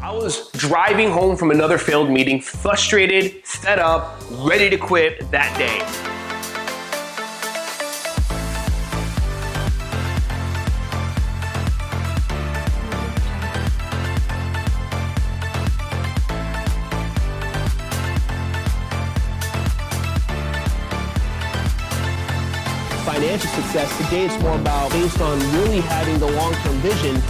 I was driving home from another failed meeting, frustrated, fed up, ready to quit that day. Financial success today, it's more about based on really having the long-term vision.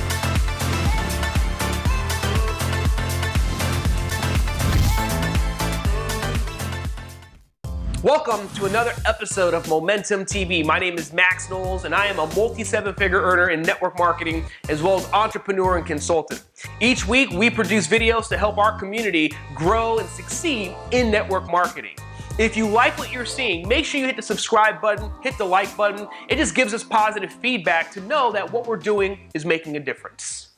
Welcome to another episode of Momentum TV. My name is Max Knowles, and I am a multi-seven-figure earner in network marketing, as well as entrepreneur and consultant. Each week, we produce videos to help our community grow and succeed in network marketing. If you like what you're seeing, make sure you hit the subscribe button, hit the like button. It just gives us positive feedback to know that what we're doing is making a difference.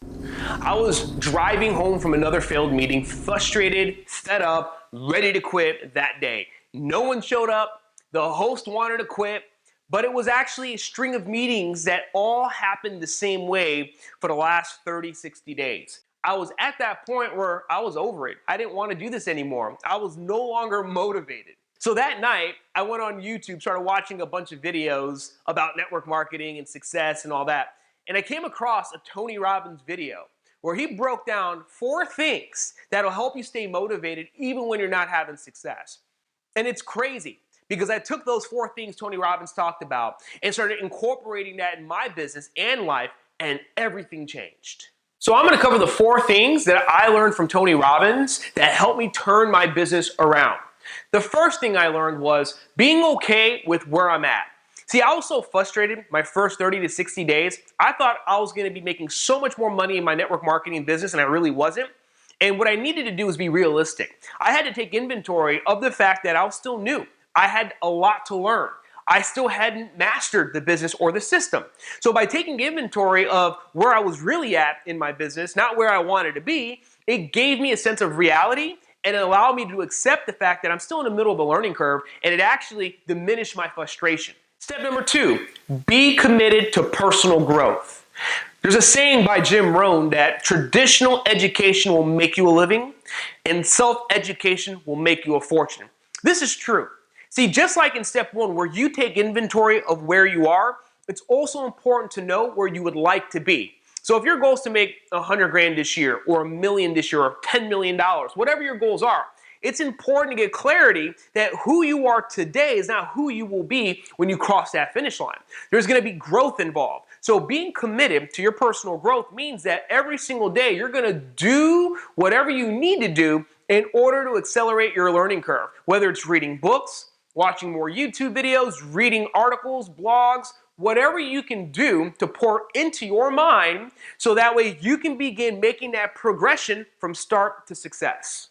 I was driving home from another failed meeting, frustrated, fed up, ready to quit that day. No one showed up, the host wanted to quit, but it was actually a string of meetings that all happened the same way for the last 30, 60 days. I was at that point where I was over it. I didn't want to do this anymore. I was no longer motivated. So that night, I went on YouTube, started watching a bunch of videos about network marketing and success and all that, and I came across a Tony Robbins video where he broke down 4 things that'll help you stay motivated even when you're not having success. And it's crazy because I took those 4 things Tony Robbins talked about and started incorporating that in my business and life, and everything changed. So I'm going to cover the 4 things that I learned from Tony Robbins that helped me turn my business around. The first thing I learned was being okay with where I'm at. See, I was so frustrated my first 30 to 60 days. I thought I was going to be making so much more money in my network marketing business, and I really wasn't. And what I needed to do was be realistic. I had to take inventory of the fact that I was still new. I had a lot to learn. I still hadn't mastered the business or the system. So by taking inventory of where I was really at in my business, not where I wanted to be, it gave me a sense of reality, and it allowed me to accept the fact that I'm still in the middle of a learning curve, and it actually diminished my frustration. Step number 2, be committed to personal growth. There's a saying by Jim Rohn that traditional education will make you a living and self-education will make you a fortune. This is true. See, just like in step 1 where you take inventory of where you are, it's also important to know where you would like to be. So if your goal is to make 100 grand this year or $1 million this year or $10 million, whatever your goals are, it's important to get clarity that who you are today is not who you will be when you cross that finish line. There's going to be growth involved. So being committed to your personal growth means that every single day you're going to do whatever you need to do in order to accelerate your learning curve, whether it's reading books, watching more YouTube videos, reading articles, blogs, whatever you can do to pour into your mind so that way you can begin making that progression from start to success.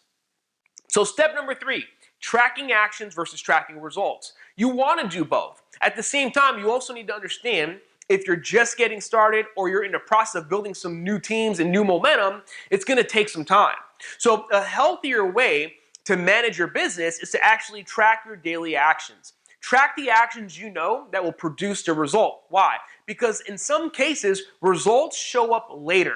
So step number 3, tracking actions versus tracking results. You want to do both. At the same time, you also need to understand if you're just getting started or you're in the process of building some new teams and new momentum, it's going to take some time. So a healthier way to manage your business is to actually track your daily actions. Track the actions you know that will produce the result. Why? Because in some cases, results show up later.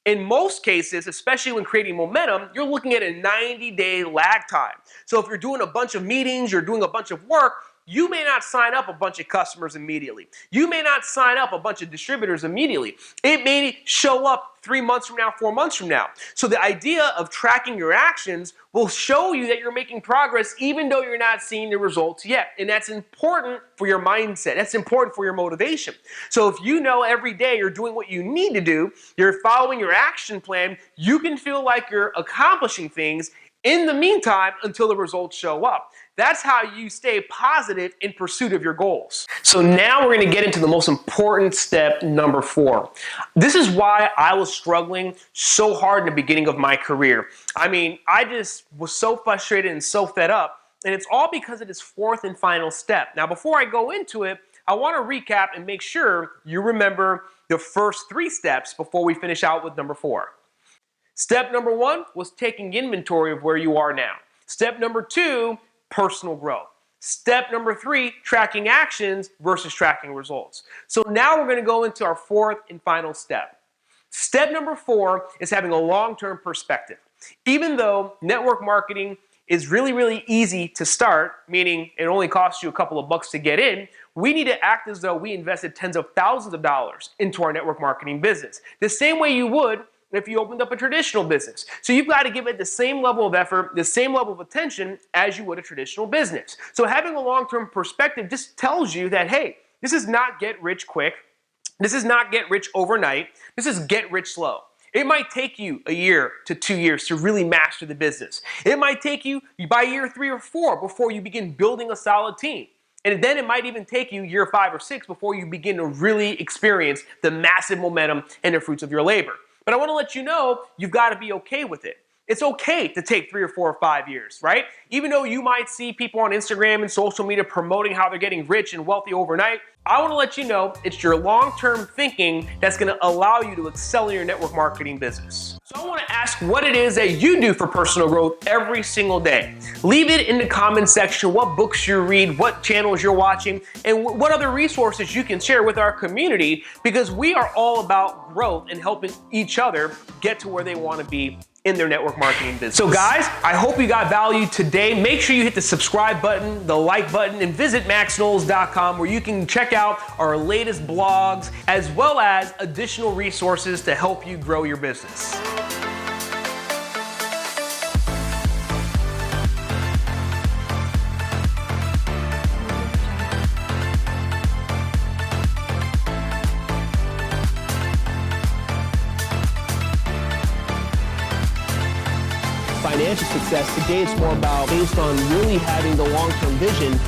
In most cases, especially when creating momentum, you're looking at a 90-day lag time. So if you're doing a bunch of meetings, you're doing a bunch of work, you may not sign up a bunch of customers immediately. You may not sign up a bunch of distributors immediately. It may show up 3 months from now, 4 months from now. So the idea of tracking your actions will show you that you're making progress even though you're not seeing the results yet. And that's important for your mindset. That's important for your motivation. So if you know every day you're doing what you need to do, you're following your action plan, you can feel like you're accomplishing things in the meantime until the results show up. That's how you stay positive in pursuit of your goals. So now we're going to get into the most important step, number 4. This is why I was struggling so hard in the beginning of my career. I mean, I just was so frustrated and so fed up, and it's all because of this 4th and final step. Now, before I go into it, I want to recap and make sure you remember the first 3 steps before we finish out with number 4. Step number 1 was taking inventory of where you are now. Step number 2, personal growth. Step number 3, tracking actions versus tracking results. So now we're going to go into our 4th and final step. Step number 4 is having a long-term perspective. Even though network marketing is really, really easy to start, meaning it only costs you a couple of bucks to get in, we need to act as though we invested tens of thousands of dollars into our network marketing business. The same way you would if you opened up a traditional business. So you've got to give it the same level of effort, the same level of attention as you would a traditional business. So having a long-term perspective just tells you that, hey, this is not get rich quick. This is not get rich overnight. This is get rich slow. It might take you a year to 2 years to really master the business. It might take you by year 3 or 4 before you begin building a solid team. And then it might even take you year 5 or 6 before you begin to really experience the massive momentum and the fruits of your labor. But I want to let you know, you've got to be okay with it. It's okay to take 3 or 4 or 5 years, right? Even though you might see people on Instagram and social media promoting how they're getting rich and wealthy overnight, I want to let you know it's your long-term thinking that's going to allow you to excel in your network marketing business. So I want to ask what it is that you do for personal growth every single day. Leave it in the comment section what books you read, what channels you're watching, and what other resources you can share with our community, because we are all about growth and helping each other get to where they want to be in their network marketing business. So guys, I hope you got value today. Make sure you hit the subscribe button, the like button, and visit maxknowles.com where you can check out our latest blogs as well as additional resources to help you grow your business. Financial success, today it's more about based on really having the long-term vision